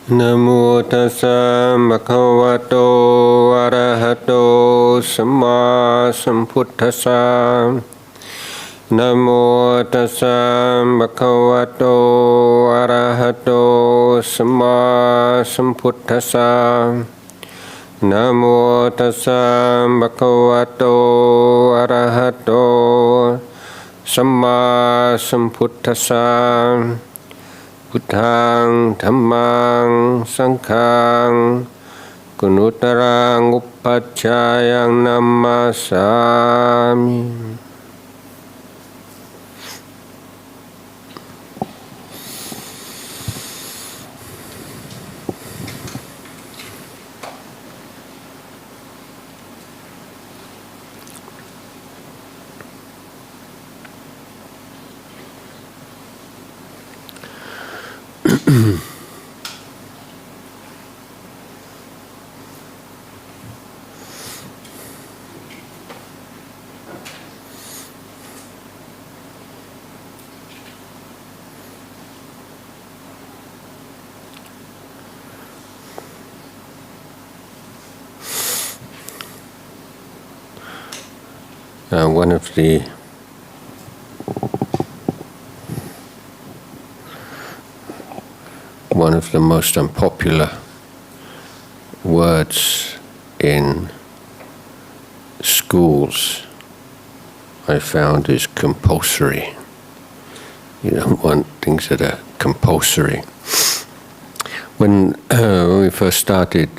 Namo tassa bhagavato arahato samma sambuddhassa. Namo tassa bhagavato arahato samma sambuddhassa. Namo tassa bhagavato arahato samma sambuddhassa. Buddhaṃ Dhammāṃ Saṅghāṃ Gunuttarāṃ Uppacchāyaṃ Nammasāmi. One of the most unpopular words in schools I found is compulsory. You don't want things that are compulsory. When we first started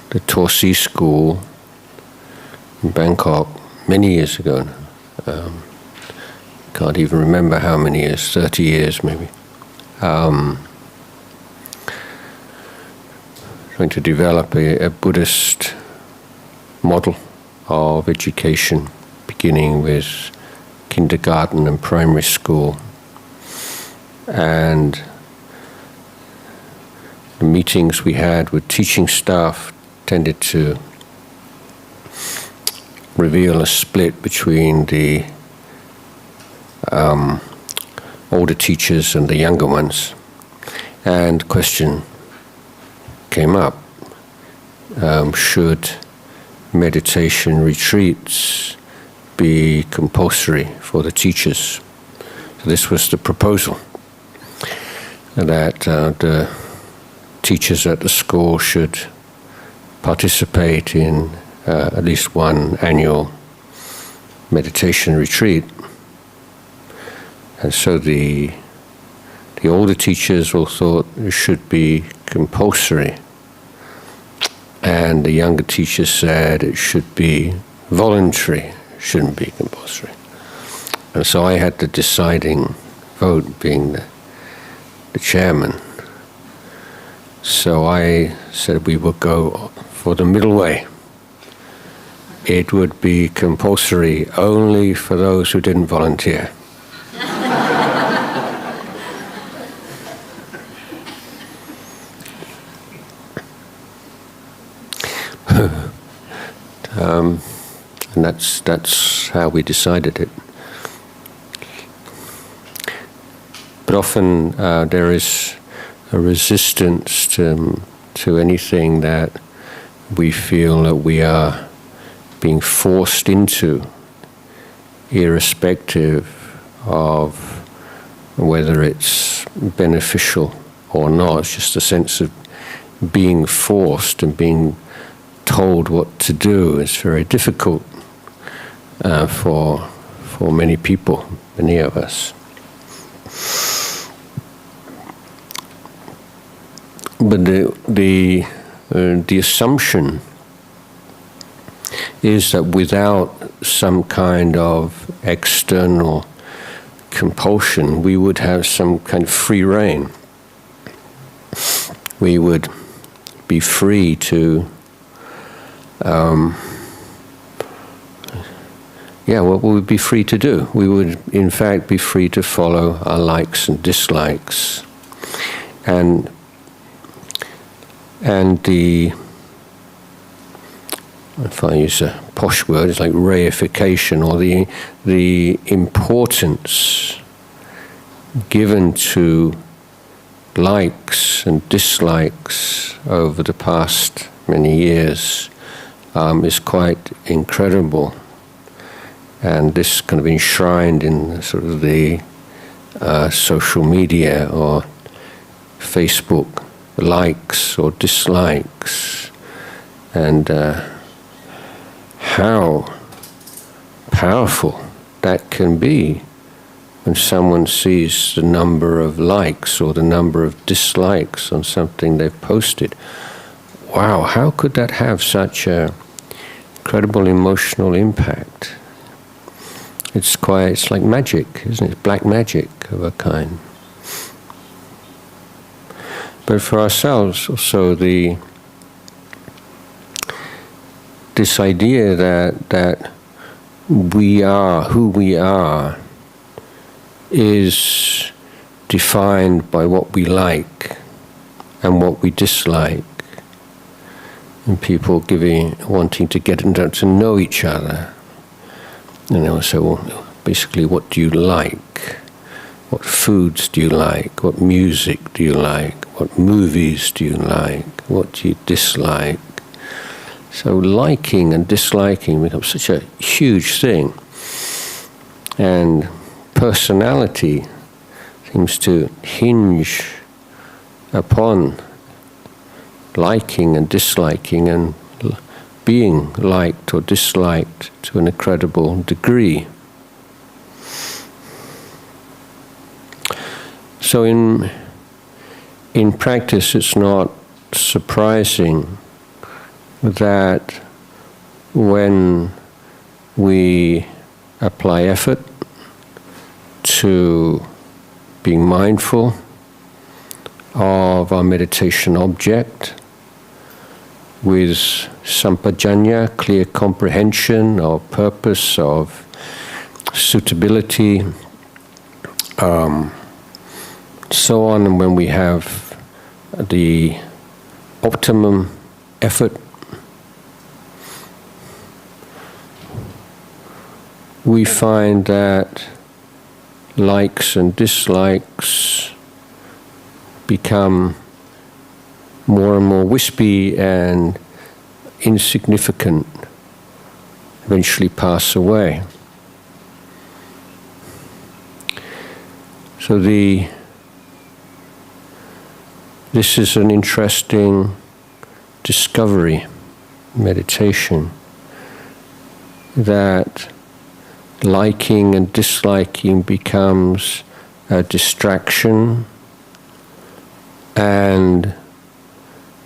the Torsi school in Bangkok many years ago, can't even remember how many years, 30 years maybe, trying to develop a Buddhist model of education, beginning with kindergarten and primary school. And the meetings we had with teaching staff tended to reveal a split between the older teachers and the younger ones. And the question came up, should meditation retreats be compulsory for the teachers? So this was the proposal, that the teachers at the school should participate in at least one annual meditation retreat. And so the older teachers all thought it should be compulsory, and the younger teachers said it should be voluntary, it shouldn't be compulsory. And so I had the deciding vote, being the chairman. So I said we would go for the middle way. It would be compulsory only for those who didn't volunteer. And that's how we decided it. But often there is a resistance to anything that we feel that we are being forced into, irrespective of whether it's beneficial or not. It's just a sense of being forced and being told what to do. It's very difficult for many people, many of us. But the assumption is that without some kind of external compulsion, we would have some kind of free rein. We would be free to, what would we be free to do? We would, in fact, be free to follow our likes and dislikes. And the, if I use a posh word, it's like reification, or the importance given to likes and dislikes over the past many years is quite incredible. And this kind of enshrined in sort of the social media or Facebook likes or dislikes, and how powerful that can be when someone sees the number of likes or the number of dislikes on something they've posted. Wow, how could that have such a incredible emotional impact? It's like magic, isn't it? Black magic of a kind. But for ourselves also, this idea that we are who we are is defined by what we like and what we dislike. And people wanting to get to know each other. And they'll say, well, basically, what do you like? What foods do you like? What music do you like? What movies do you like? What do you dislike? So liking and disliking becomes such a huge thing. And personality seems to hinge upon liking and disliking and being liked or disliked to an incredible degree. So in practice, it's not surprising that when we apply effort to being mindful of our meditation object with sampajanya, clear comprehension of purpose, of suitability, so on, and when we have the optimum effort, we find that likes and dislikes become more and more wispy and insignificant, eventually pass away. So this is an interesting discovery, meditation, that liking and disliking becomes a distraction and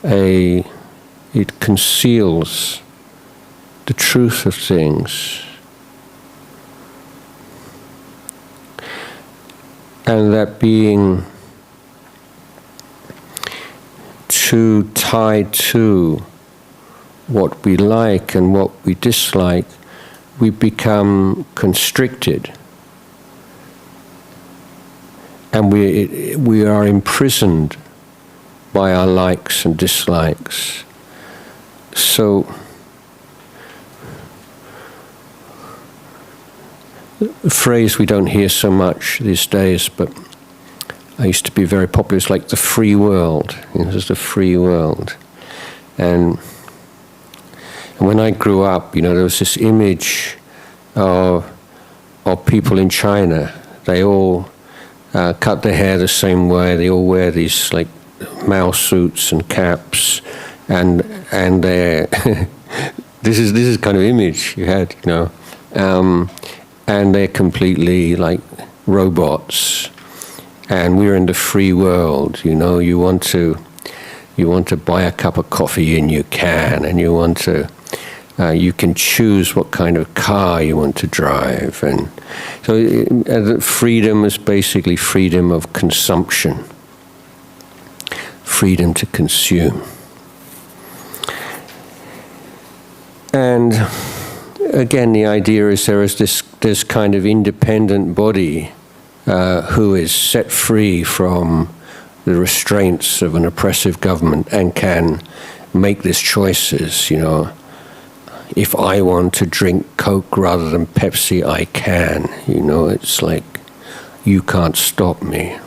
it conceals the truth of things. And that being too tied to what we like and what we dislike, we become constricted. And we are imprisoned by our likes and dislikes. So a phrase we don't hear so much these days, but I used to be very popular, it's like the free world. This is the free world. And when I grew up, there was this image of people in China. They all cut their hair the same way. They all wear these like Mao suits and caps, and they're this is kind of image you had, and they're completely like robots. And we're in the free world, You want to buy a cup of coffee and you can, and you can choose what kind of car you want to drive, and so freedom is basically freedom of consumption, freedom to consume. And again, the idea is there is this kind of independent body who is set free from the restraints of an oppressive government and can make these choices, If I want to drink Coke rather than Pepsi, I can, It's like, you can't stop me.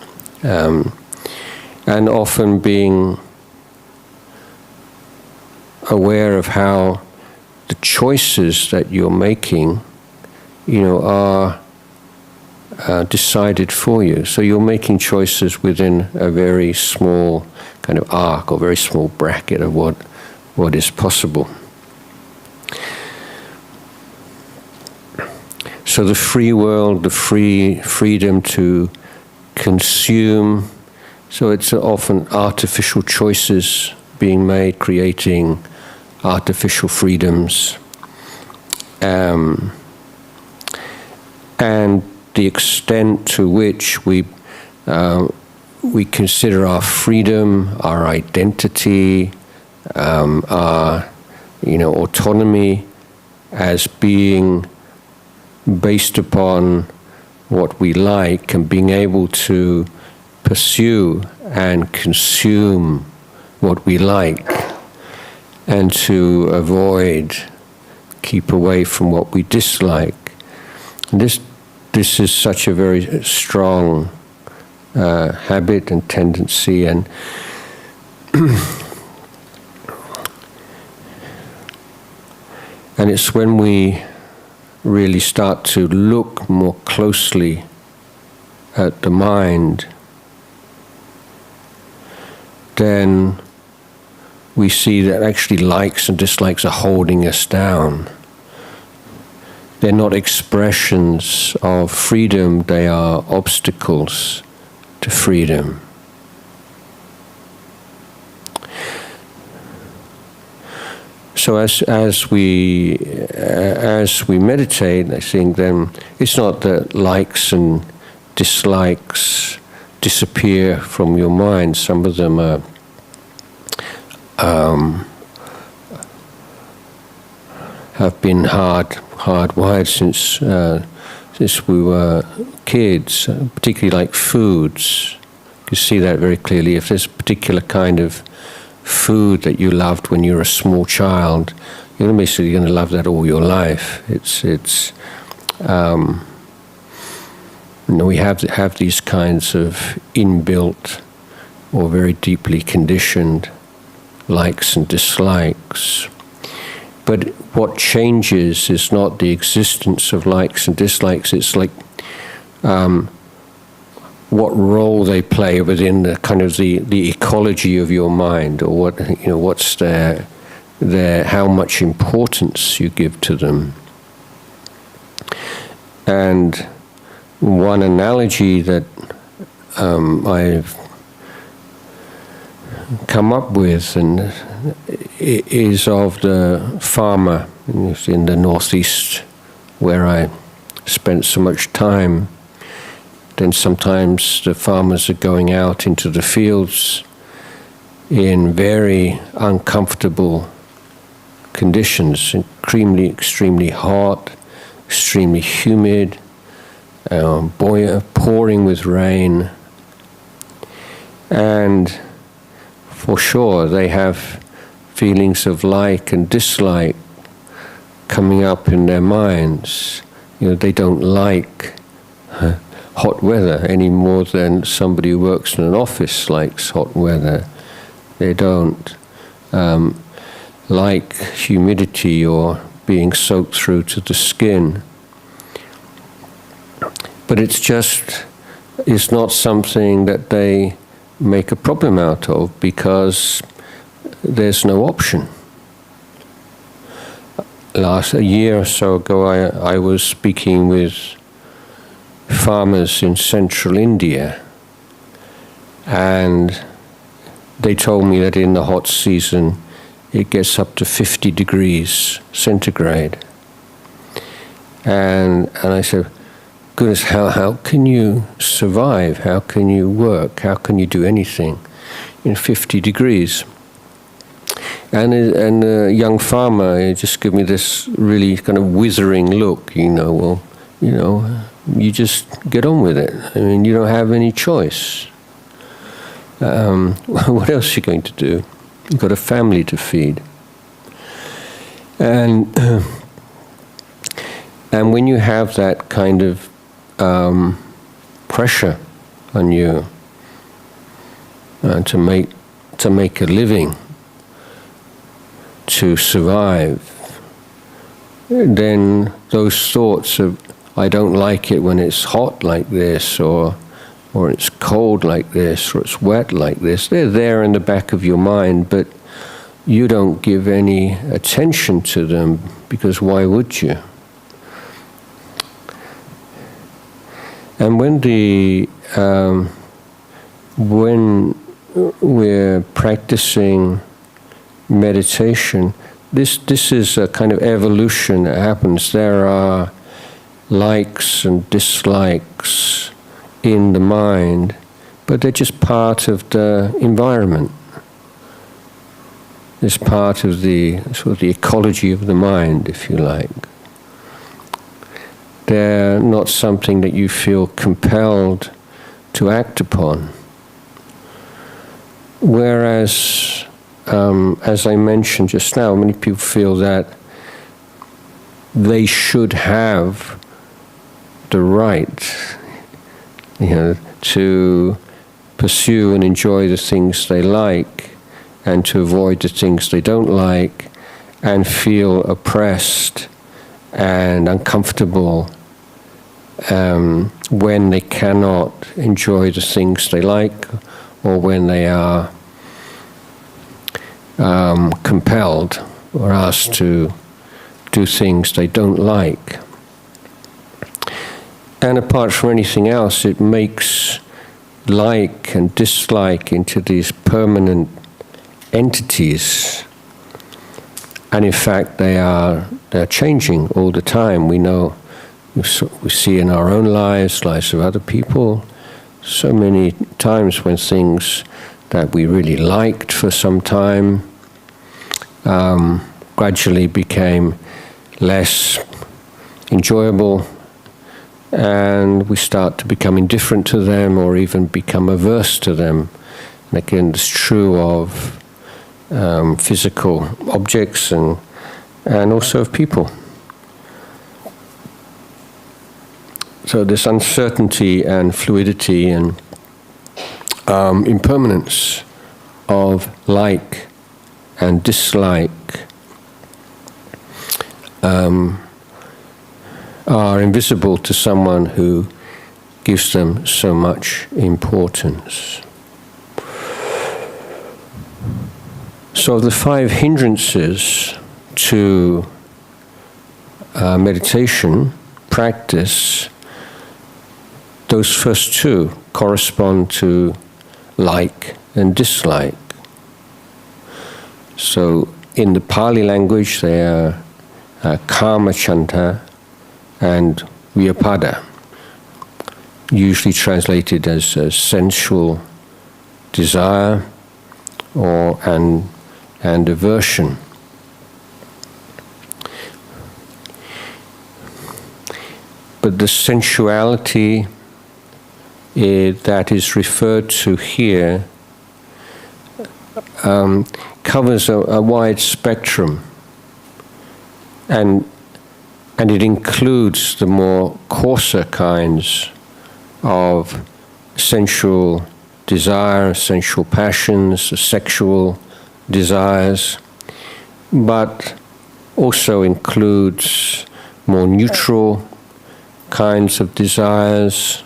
and often being aware of how the choices that you're making, are decided for you. So you're making choices within a very small kind of arc or very small bracket of what is possible. So the free world, the freedom to consume, so it's often artificial choices being made, creating artificial freedoms. And the extent to which we consider our freedom, our identity, our autonomy as being based upon what we like and being able to pursue and consume what we like, and to keep away from what we dislike. This is such a very strong habit and tendency, and and it's when we really start to look more closely at the mind, then we see that actually likes and dislikes are holding us down. They're not expressions of freedom, they are obstacles to freedom. So as we meditate, I think then it's not that likes and dislikes disappear from your mind. Some of them are have been hardwired since we were kids, particularly like foods. You see that very clearly. If there's a particular kind of food that you loved when you were a small child, you're basically going to love that all your life. We have these kinds of inbuilt or very deeply conditioned likes and dislikes. But what changes is not the existence of likes and dislikes, it's like what role they play within the kind of the ecology of your mind, or what's their how much importance you give to them. And one analogy that I've come up with and is of the farmer in the northeast where I spent so much time. Then sometimes the farmers are going out into the fields in very uncomfortable conditions, extremely hot, extremely humid, pouring with rain. And for sure they have feelings of like and dislike coming up in their minds. They don't like hot weather any more than somebody who works in an office likes hot weather. They don't like humidity or being soaked through to the skin. But it's not something that they make a problem out of, because there's no option. A year or so ago, I was speaking with farmers in central India, and they told me that in the hot season it gets up to 50 degrees centigrade. And I said, goodness, how can you survive? How can you work? How can you do anything in 50 degrees? And a young farmer just gave me this really kind of withering look, you just get on with it. I mean, you don't have any choice. What else are you going to do? You've got a family to feed. And when you have that kind of pressure on you, to make a living, to survive, then those thoughts of, I don't like it when it's hot like this, or it's cold like this, or it's wet like this, they're there in the back of your mind, but you don't give any attention to them, because why would you? And when we're practicing meditation, this is a kind of evolution that happens. There are likes and dislikes in the mind, but they're just part of the environment. It's part of the sort of the ecology of the mind, if you like. They're not something that you feel compelled to act upon. Whereas, as I mentioned just now, many people feel that they should have the right, to pursue and enjoy the things they like, and to avoid the things they don't like, and feel oppressed and uncomfortable when they cannot enjoy the things they like, or when they are compelled or asked to do things they don't like. And apart from anything else, it makes like and dislike into these permanent entities. And in fact, they're changing all the time. We know, we see in our own lives of other people, so many times when things that we really liked for some time gradually became less enjoyable, and we start to become indifferent to them, or even become averse to them. And again, it's true of physical objects and also of people. So this uncertainty and fluidity and impermanence of like and dislike are invisible to someone who gives them so much importance. So the 5 hindrances to meditation practice, those first 2 correspond to like and dislike. So in the Pali language they are kama chanta and vyapada, usually translated as sensual desire and aversion. But the sensuality that is referred to here covers a wide spectrum, and it includes the more coarser kinds of sensual desire, sensual passions, sexual desires, but also includes more neutral kinds of desires,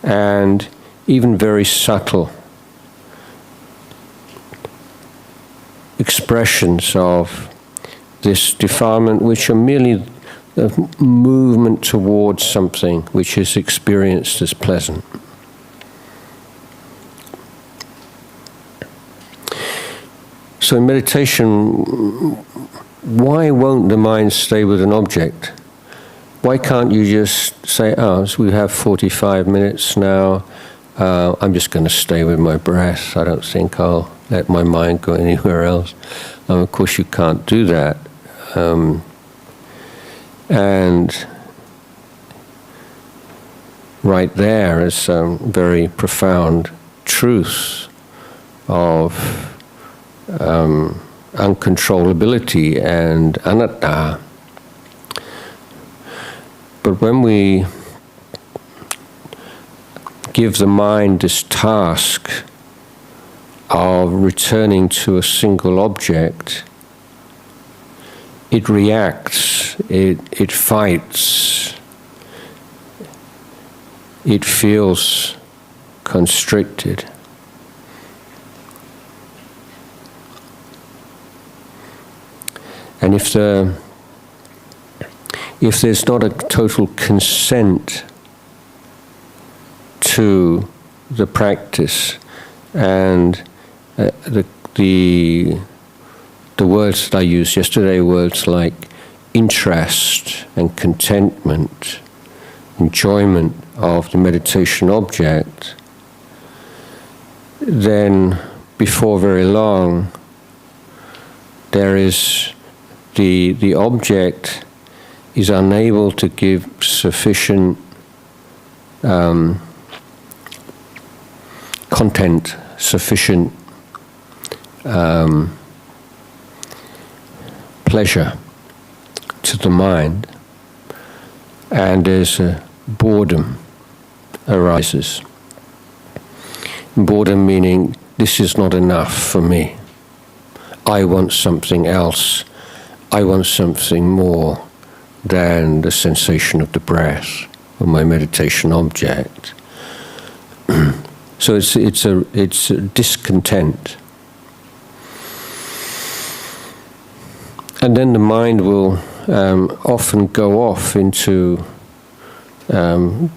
and even very subtle expressions of this defilement, which are merely a movement towards something which is experienced as pleasant. So in meditation, why won't the mind stay with an object? Why can't you just say, so we have 45 minutes now, I'm just going to stay with my breath, I don't think I'll let my mind go anywhere else. Of course you can't do that. And right there is some very profound truth of uncontrollability and anatta. But when we give the mind this task of returning to a single object, it reacts, it fights, it feels constricted. And if there's not a total consent to the practice, and the words that I used yesterday, words like interest and contentment, enjoyment of the meditation object, then before very long there is the object is unable to give sufficient content, sufficient pleasure to the mind, and there's a boredom arises. Boredom meaning, this is not enough for me. I want something else. I want something more than the sensation of the breath or my meditation object. So it's a discontent. And then the mind will often go off into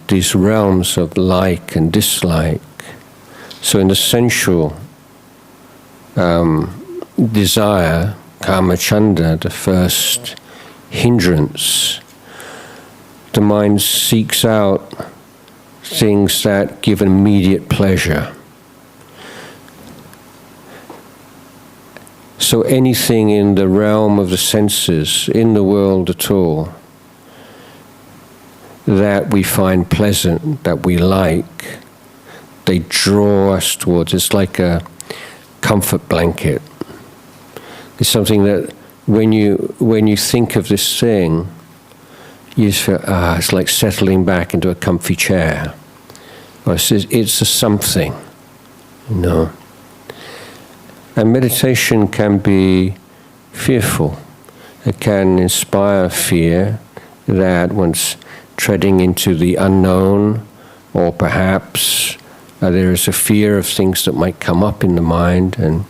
these realms of like and dislike. So in the sensual desire, kamachanda, the first hindrance, the mind seeks out things that give immediate pleasure. So anything in the realm of the senses, in the world at all, that we find pleasant, that we like, they draw us towards. It's like a comfort blanket. It's something that when you think of this thing, you just feel, it's like settling back into a comfy chair. Or it's a something, you know. And meditation can be fearful. It can inspire fear that one's treading into the unknown, or perhaps there is a fear of things that might come up in the mind, and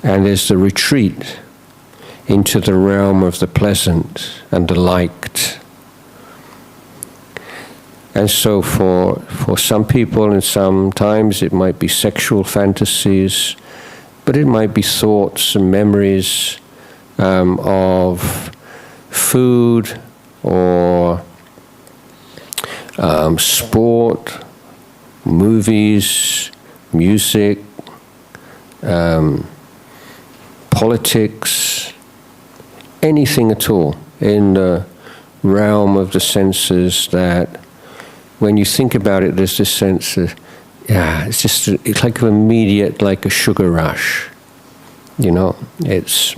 there's the retreat into the realm of the pleasant and the liked. And so for some people, and sometimes it might be sexual fantasies, but it might be thoughts and memories of food or sport, movies, music, politics, anything at all in the realm of the senses that when you think about it, there's this sense of, it's like an immediate, like a sugar rush. You know, it's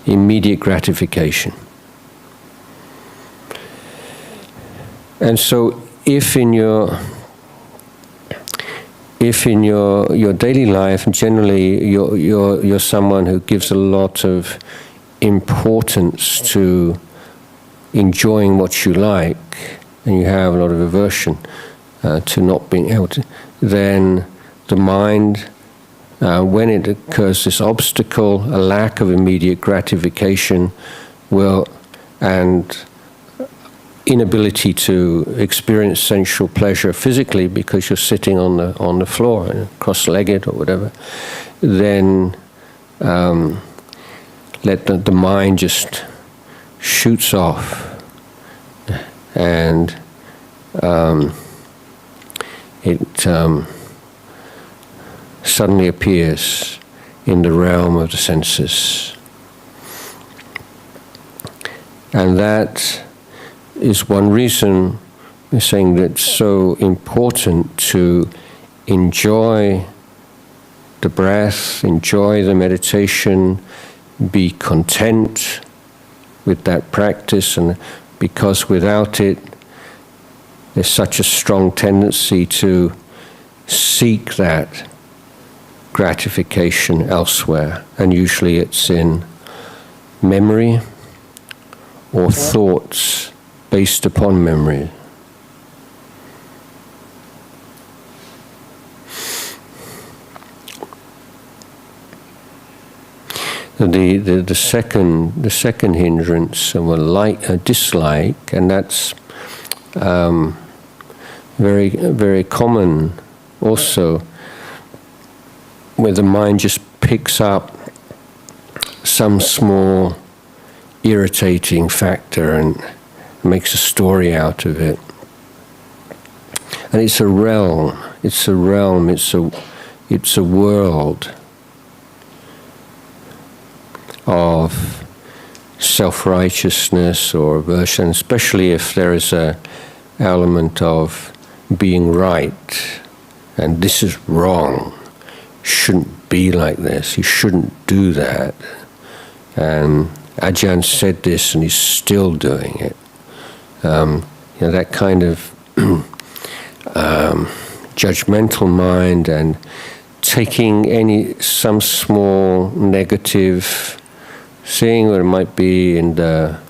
immediate gratification. And so if in your daily life, generally you're someone who gives a lot of importance to enjoying what you like, and you have a lot of aversion to not being able to, then the mind, when it occurs this obstacle, a lack of immediate gratification, and inability to experience sensual pleasure physically because you're sitting on the floor, cross-legged or whatever, then let the mind just shoots off, and it suddenly appears in the realm of the senses. And that is one reason we're saying that it's so important to enjoy the breath, enjoy the meditation, be content with that practice, and because without it, there's such a strong tendency to seek that gratification elsewhere, and usually it's in memory or thoughts based upon memory. The second hindrance, a dislike, and that's very common also, where the mind just picks up some small irritating factor and makes a story out of it. And it's a realm, it's a world of self-righteousness or aversion, especially if there is an element of being right, and this is wrong, shouldn't be like this, you shouldn't do that. And Ajahn said this and he's still doing it. That kind of judgmental mind, and taking some small negative, seeing what it might be in a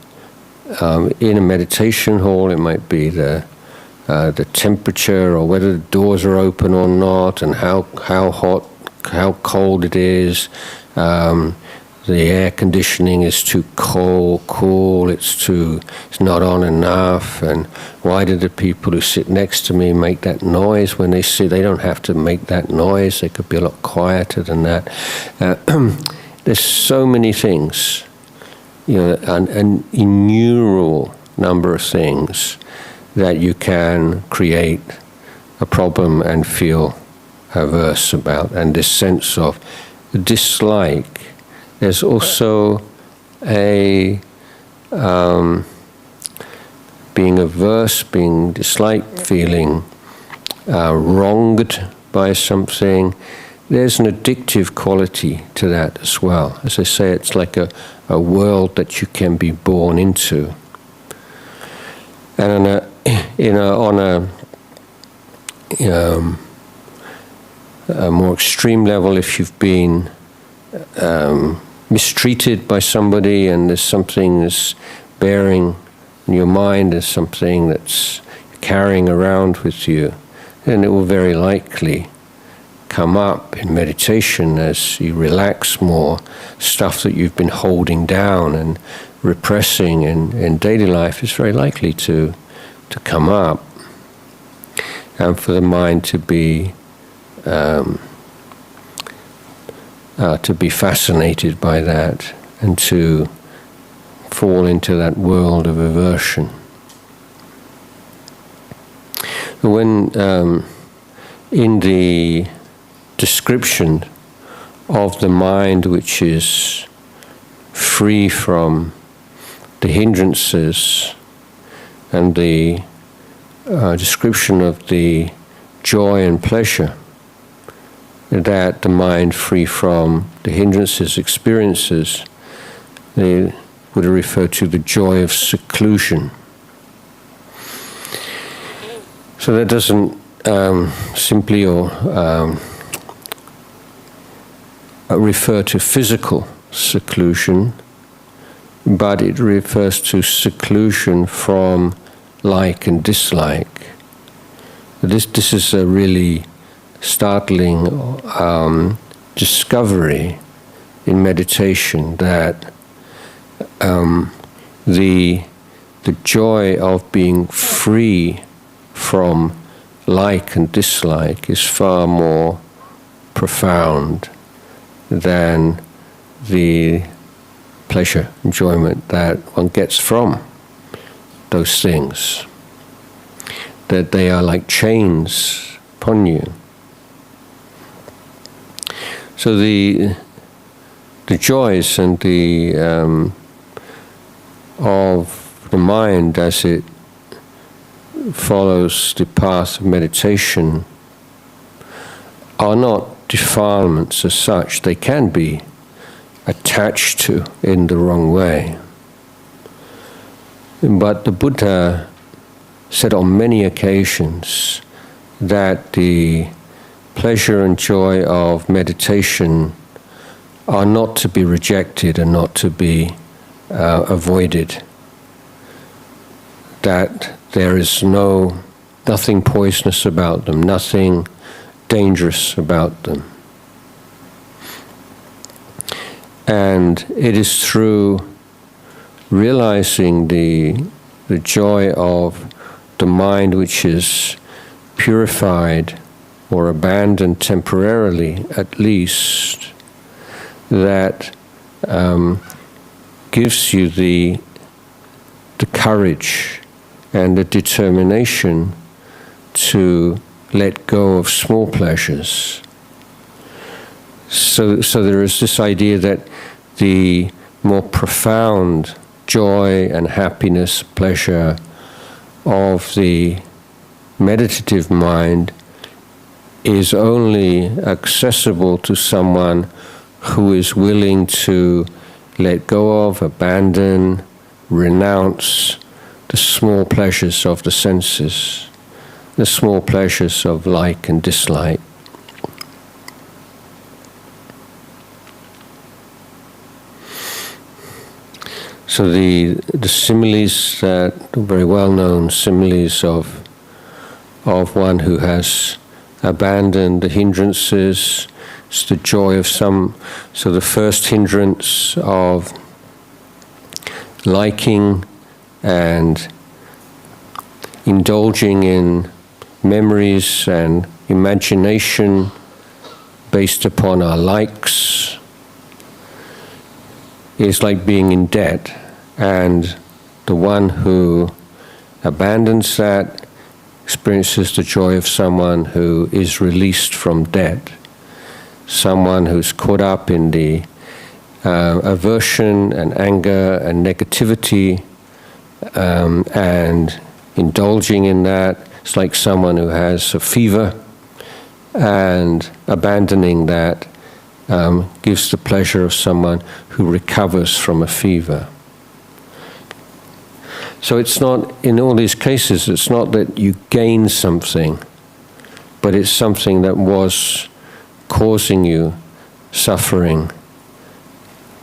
meditation hall, it might be the temperature, or whether the doors are open or not, and how hot, how cold it is. The air conditioning is too cool, it's not on enough, and why do the people who sit next to me make that noise when they sit? They don't have to make that noise, they could be a lot quieter than that. There's so many things, an innumerable number of things that you can create a problem and feel averse about, and this sense of dislike. There's also a being averse, being disliked, feeling wronged by something. There's an addictive quality to that as well. As I say, it's like a world that you can be born into. And on a more extreme level, if you've been mistreated by somebody, and there's something that's bearing in your mind, there's something that's carrying around with you, then it will very likely come up in meditation as you relax more. Stuff that you've been holding down and repressing in daily life is very likely to come up, and for the mind to be fascinated by that, and to fall into that world of aversion. When in the description of the mind which is free from the hindrances, and the description of the joy and pleasure that the mind free from the hindrances experiences, they would refer to the joy of seclusion. So that doesn't simply refer to physical seclusion, but it refers to seclusion from like and dislike. This is a really startling discovery in meditation, that the joy of being free from like and dislike is far more profound than the pleasure, enjoyment that one gets from those things. That they are like chains upon you. So the joys and the of the mind as it follows the path of meditation are not defilements as such. They can be attached to in the wrong way. But the Buddha said on many occasions that the pleasure and joy of meditation are not to be rejected and not to be avoided. That there is nothing poisonous about them, nothing dangerous about them. And it is through realizing the joy of the mind which is purified or abandoned temporarily at least, that gives you the courage and the determination to let go of small pleasures. So there is this idea that the more profound joy and happiness, pleasure of the meditative mind is only accessible to someone who is willing to let go of, abandon, renounce the small pleasures of the senses, the small pleasures of like and dislike. So the similes, very well-known similes of one who has abandoned the hindrances, it's the joy of some. So the first hindrance of liking and indulging in memories and imagination based upon our likes is like being in debt. And the one who abandons that experiences the joy of someone who is released from debt, someone who's caught up in the aversion and anger and negativity and indulging in that. It's like someone who has a fever, and abandoning that gives the pleasure of someone who recovers from a fever. So it's not, in all these cases, it's not that you gain something, but it's something that was causing you suffering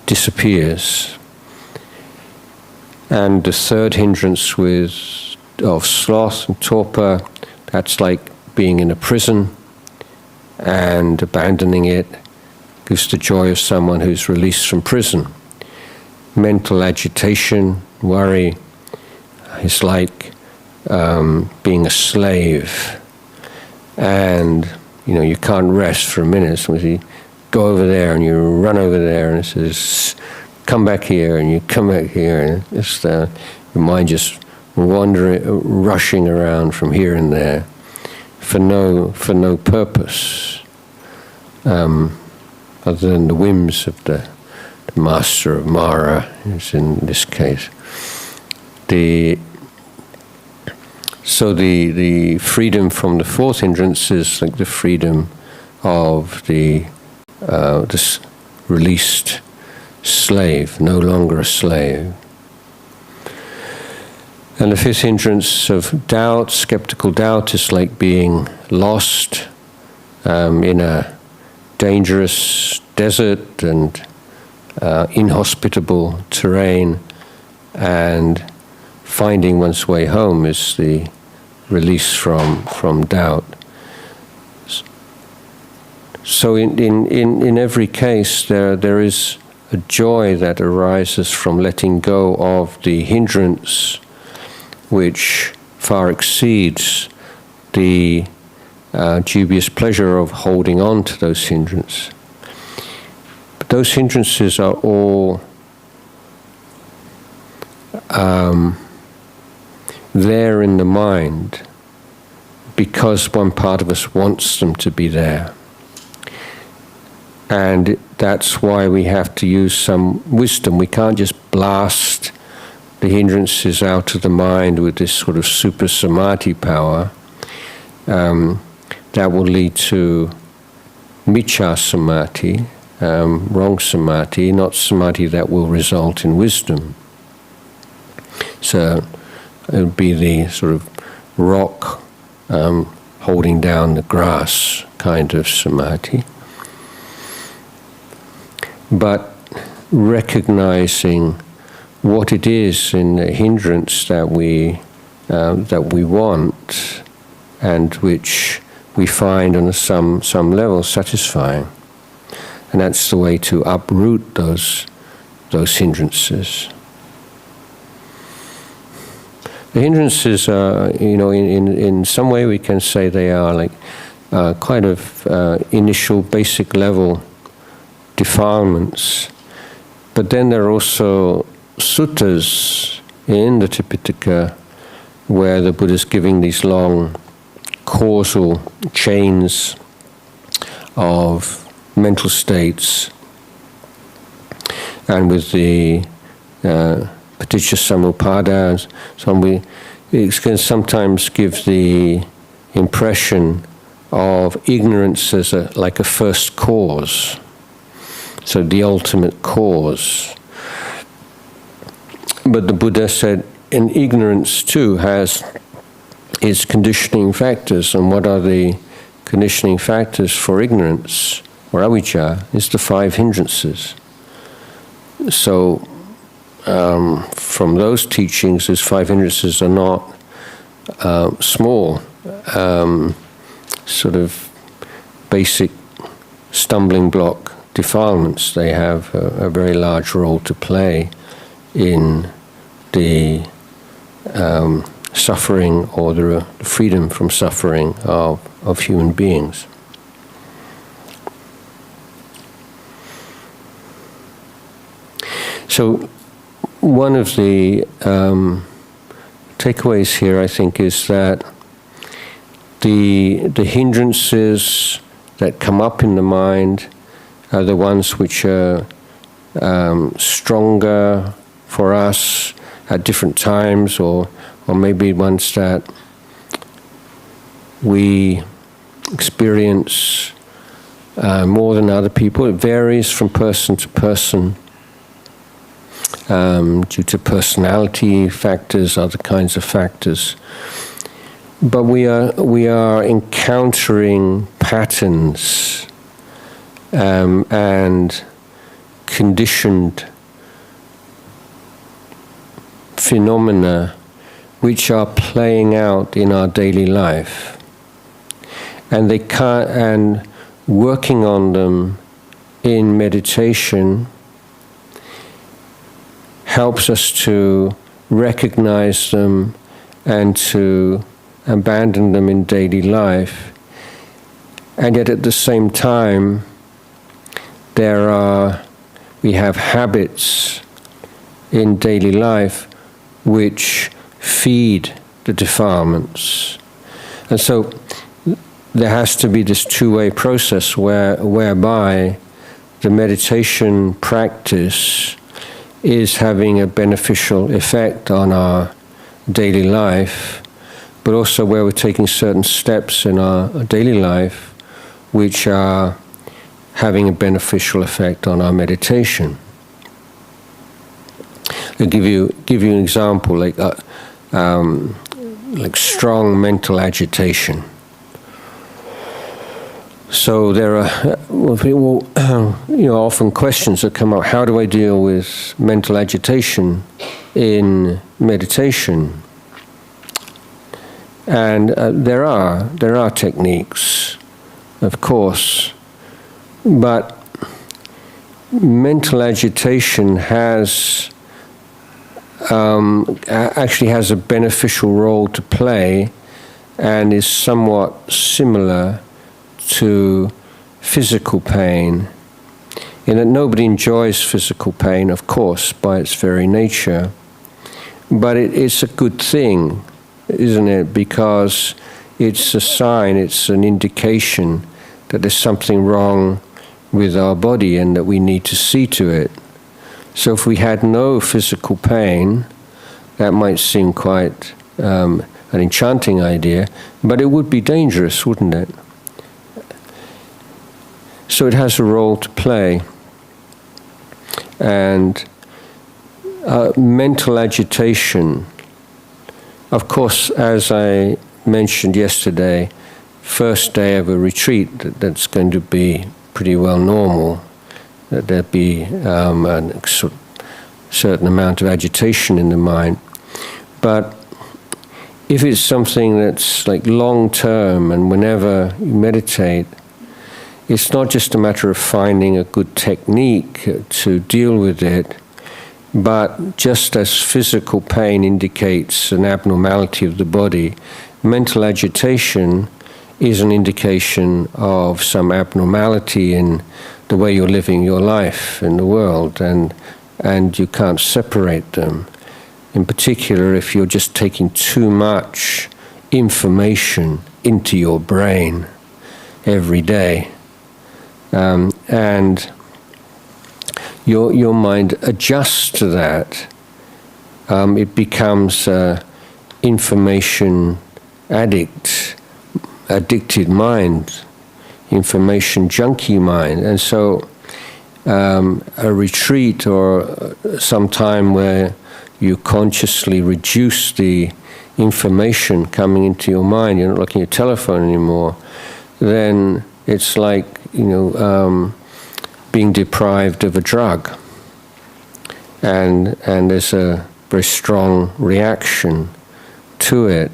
disappears. And the third hindrance of sloth and torpor, that's like being in a prison, and abandoning it gives the joy of someone who's released from prison. Mental agitation, worry, is like being a slave, and you can't rest for a minute. So you go over there and you run over there, and it says, "Come back here," and you come back here, and it's your mind just wandering, rushing around from here and there for no purpose, other than the whims of the master of Mara, as in this case. So the freedom from the fourth hindrance is like the freedom of this released slave, no longer a slave. And the fifth hindrance of doubt, skeptical doubt, is like being lost in a dangerous desert and inhospitable terrain, and finding one's way home is the release from doubt. So in every case there is a joy that arises from letting go of the hindrance, which far exceeds the dubious pleasure of holding on to those hindrances. But those hindrances are all there in the mind because one part of us wants them to be there. And that's why we have to use some wisdom. We can't just blast the hindrances out of the mind with this sort of super samadhi power. That will lead to miccha samadhi, wrong samadhi, not samadhi that will result in wisdom. So it would be the sort of rock holding down the grass kind of samadhi. But recognizing what it is in the hindrance that we want, and which we find on some level satisfying, and that's the way to uproot those hindrances. The hindrances are, in some way we can say they are like kind of initial, basic level defilements. But then there are also suttas in the Tipitaka where the Buddha is giving these long causal chains of mental states, and with the paticca samuppada, it can sometimes give the impression of ignorance as like a first cause, so the ultimate cause. But the Buddha said, and ignorance too has its conditioning factors, and what are the conditioning factors for ignorance, or avijja, is the 5 hindrances. So from those teachings, these 5 hindrances are not small, sort of basic stumbling block defilements. They have a very large role to play in the suffering or the freedom from suffering of human beings. So one of the takeaways here, I think, is that the hindrances that come up in the mind are the ones which are stronger for us at different times, or maybe ones that we experience more than other people. It varies from person to person due to personality factors, other kinds of factors. But we are encountering patterns and conditioned phenomena which are playing out in our daily life, and working on them in meditation helps us to recognize them and to abandon them in daily life. And yet at the same time, we have habits in daily life which feed the defilements. And so there has to be this two-way process whereby the meditation practice is having a beneficial effect on our daily life, but also where we're taking certain steps in our daily life which are having a beneficial effect on our meditation. I'll give you an example, like strong mental agitation. So there are often questions that come up. How do I deal with mental agitation in meditation? And there are techniques, of course, but mental agitation actually has a beneficial role to play, and is somewhat similar to physical pain, in that nobody enjoys physical pain, of course, by its very nature, but it's a good thing, isn't it? Because it's a sign, it's an indication that there's something wrong with our body and that we need to see to it. So if we had no physical pain, that might seem quite an enchanting idea, but it would be dangerous, wouldn't it? So it has a role to play. And mental agitation, of course, as I mentioned yesterday, first day of a retreat, that's going to be pretty well normal, that there'd be a certain amount of agitation in the mind. But if it's something that's like long-term, and whenever you meditate, it's not just a matter of finding a good technique to deal with it, but just as physical pain indicates an abnormality of the body, mental agitation is an indication of some abnormality in the way you're living your life in the world, and you can't separate them. In particular, if you're just taking too much information into your brain every day, and your mind adjusts to that, it becomes information addicted mind, information junkie mind. And so a retreat or some time where you consciously reduce the information coming into your mind, you're not looking at your telephone anymore, then it's like, being deprived of a drug. And there's a very strong reaction to it.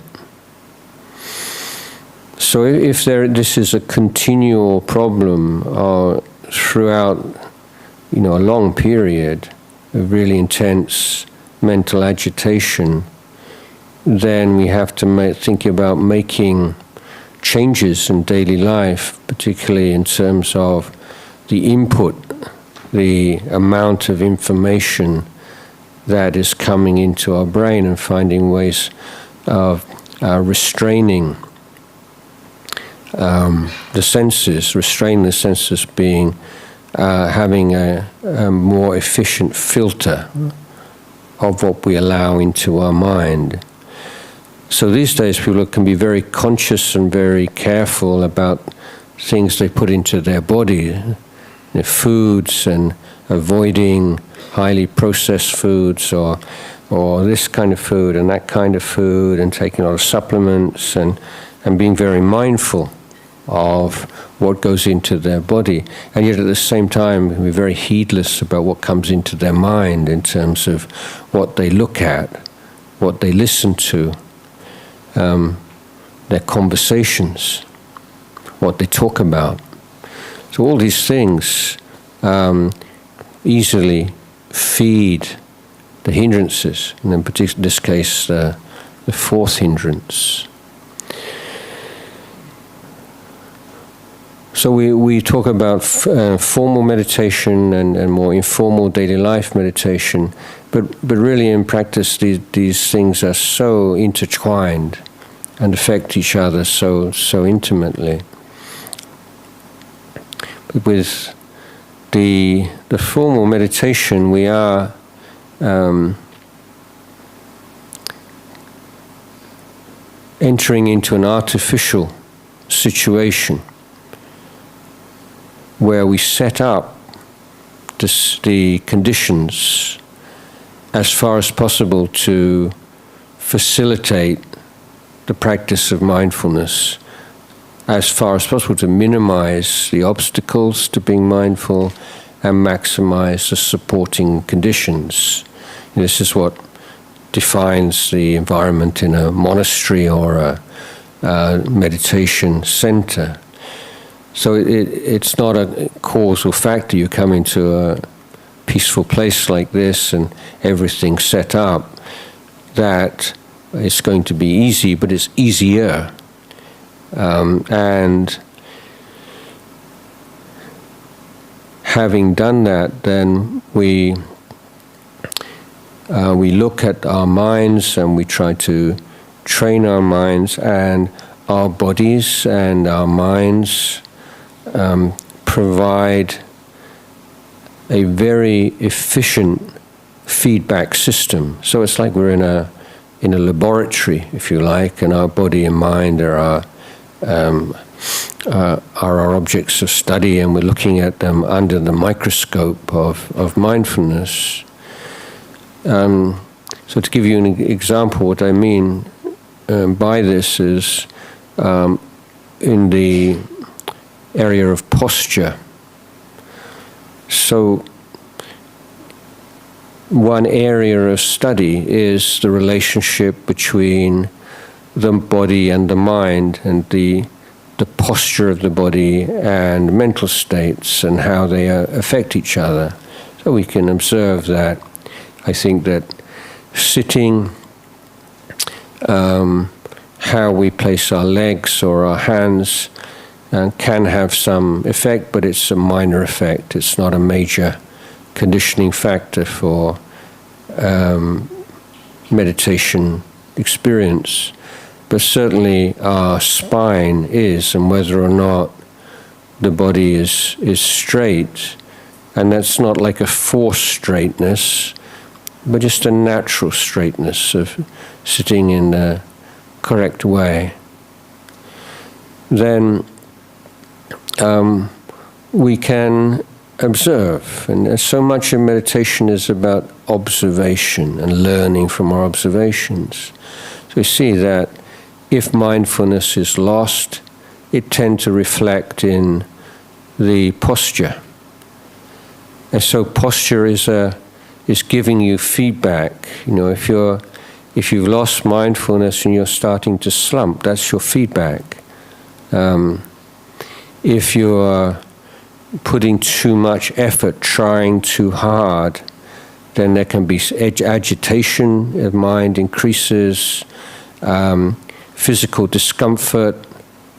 So if this is a continual problem throughout, a long period of really intense mental agitation, then we have to think about making changes in daily life, particularly in terms of the input, the amount of information that is coming into our brain, and finding ways of restraining the senses. Restrain the senses being having a more efficient filter of what we allow into our mind. So these days people can be very conscious and very careful about things they put into their body, foods, and avoiding highly processed foods or this kind of food and that kind of food, and taking a lot of supplements, and being very mindful of what goes into their body. And yet at the same time we're very heedless about what comes into their mind in terms of what they look at, what they listen to, their conversations, what they talk about. So all these things easily feed the hindrances, and in this case the fourth hindrance. So we talk about formal meditation and more informal daily life meditation, but really in practice these things are so intertwined and affect each other so intimately. But with the formal meditation, we are entering into an artificial situation where we set up the conditions as far as possible to facilitate the practice of mindfulness, as far as possible to minimize the obstacles to being mindful and maximize the supporting conditions. This is what defines the environment in a monastery or a meditation center. So it's not a causal factor. You come into a peaceful place like this and everything's set up, that it's going to be easy, but it's easier. And having done that, then we look at our minds and we try to train our minds, and our bodies and our minds provide a very efficient feedback system. So it's like we're in a laboratory, if you like, and our body and mind are our objects of study, and we're looking at them under the microscope of mindfulness. So to give you an example, what I mean by this is in the area of posture. So one area of study is the relationship between the body and the mind, and the posture of the body and mental states, and how they affect each other. So we can observe that. I think that sitting, how we place our legs or our hands can have some effect, but it's a minor effect. It's not a major conditioning factor for meditation experience. But certainly our spine is, and whether or not the body is straight, and that's not like a forced straightness, but just a natural straightness of sitting in the correct way. Then we can observe, and so much of meditation is about observation and learning from our observations. So we see that if mindfulness is lost, it tends to reflect in the posture. And so posture is giving you feedback. You know, if you've lost mindfulness and you're starting to slump, that's your feedback. If you're putting too much effort, trying too hard, then there can be agitation of mind increases, physical discomfort,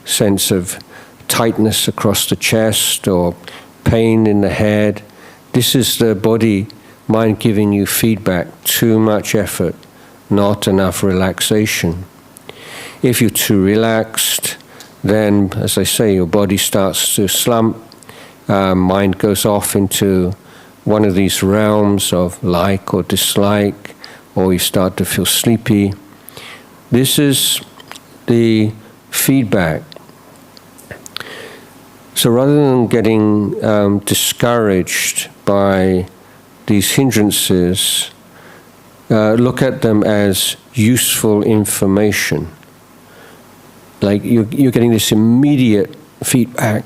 sense of tightness across the chest or pain in the head. This is the body, mind giving you feedback, too much effort, not enough relaxation. If you're too relaxed, then, as I say, your body starts to slump, mind goes off into one of these realms of like or dislike, or you start to feel sleepy. This is the feedback. So rather than getting discouraged by these hindrances, look at them as useful information. Like you're getting this immediate feedback.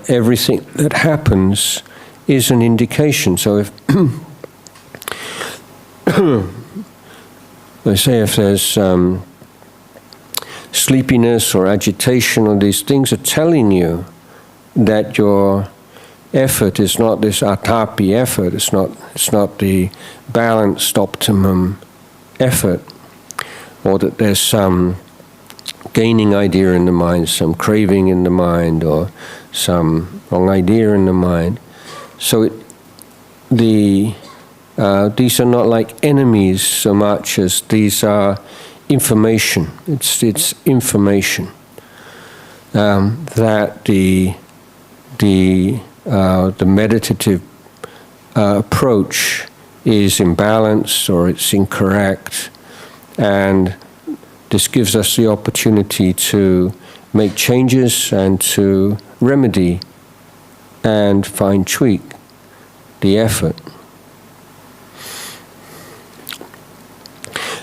Everything that happens is an indication. So if let's say if there's sleepiness or agitation, or these things are telling you that your effort is not this atapi effort, it's not the balanced optimum effort, or that there's some gaining idea in the mind, some craving in the mind, or some wrong idea in the mind. So these are not like enemies so much as these are information. It's information that the meditative approach is imbalanced or it's incorrect, and this gives us the opportunity to make changes and to remedy and tweak the effort.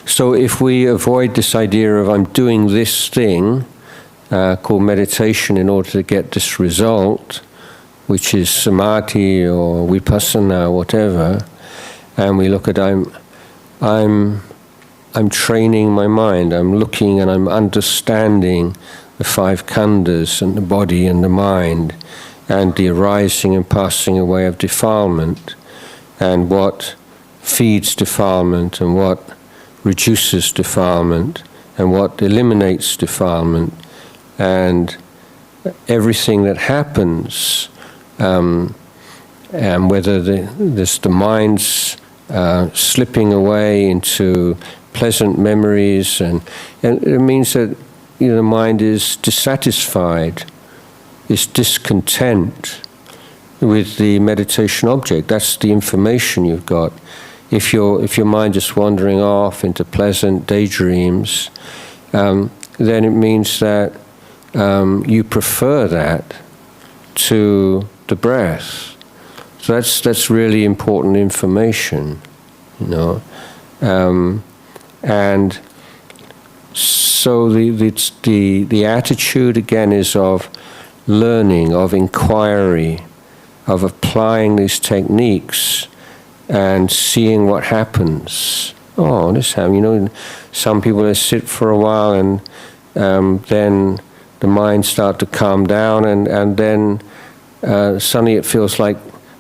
So if we avoid this idea of I'm doing this thing called meditation in order to get this result, which is samadhi or vipassana or whatever, and we look at I'm training my mind, I'm looking and I'm understanding the five khandhas and the body and the mind, and the arising and passing away of defilement, and what feeds defilement and what reduces defilement and what eliminates defilement, and everything that happens, and whether there's the mind's slipping away into pleasant memories, and it means that the mind is dissatisfied, is discontent with the meditation object. That's the information you've got. If your mind is wandering off into pleasant daydreams, then it means that you prefer that to the breath. So that's really important information, And So the attitude again is of learning, of inquiry, of applying these techniques and seeing what happens. Oh, this happened. You know, some people, they sit for a while and then the mind start to calm down, and then suddenly it feels like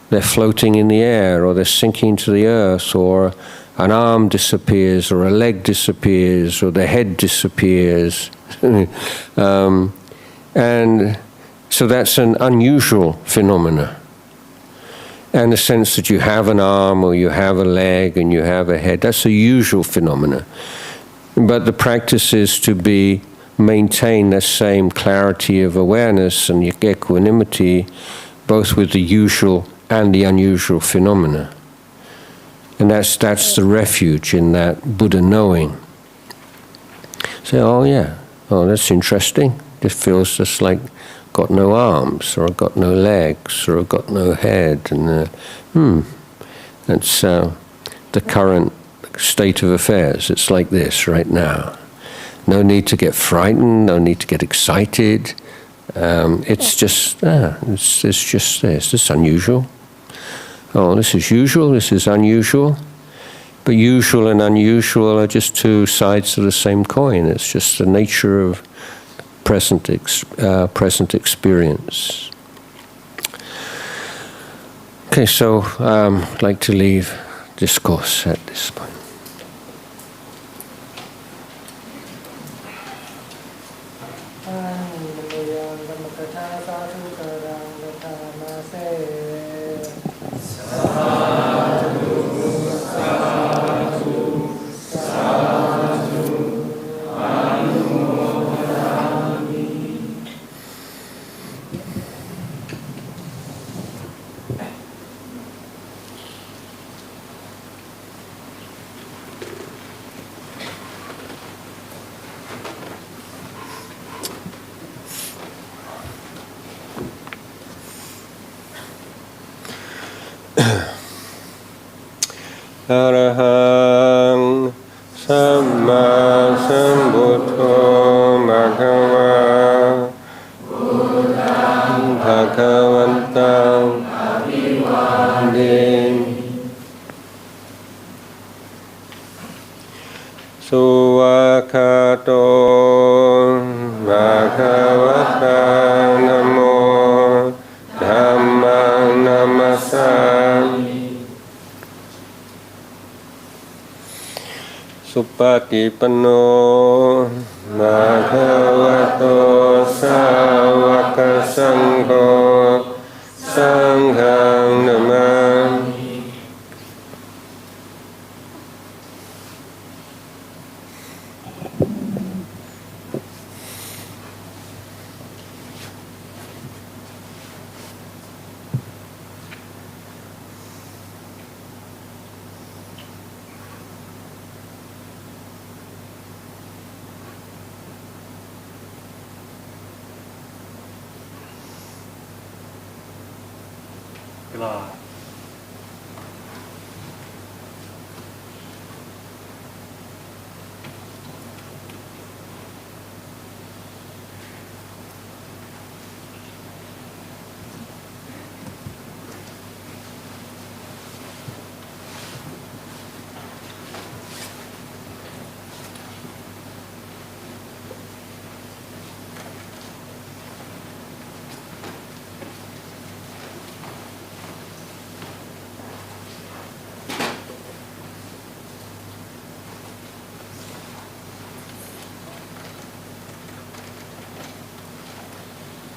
they're floating in the air, or they're sinking to the earth, or an arm disappears, or a leg disappears, or the head disappears. And so that's an unusual phenomena. And the sense that you have an arm, or you have a leg, and you have a head, that's a usual phenomena. But the practice is to maintain the same clarity of awareness and equanimity, both with the usual and the unusual phenomena. And that's the refuge in that Buddha knowing. Say, oh yeah, oh that's interesting. This feels just like got no arms, or I've got no legs, or I've got no head, and that's the current state of affairs. It's like this right now. No need to get frightened, no need to get excited. It's just it's just this. This is unusual. Oh, this is usual, this is unusual. But usual and unusual are just two sides of the same coin. It's just the nature of present experience. Okay, so I'd like to leave discourse at this point. Arahang Samma Sambuddho Bhagava Buddhang Bhagavantang Abhivademi Suvakato Bhagavata Namo Dhammang Namasami Supatipanno Bhagavato Sāvaka Saṅgho Saṅghang Namami. Ecology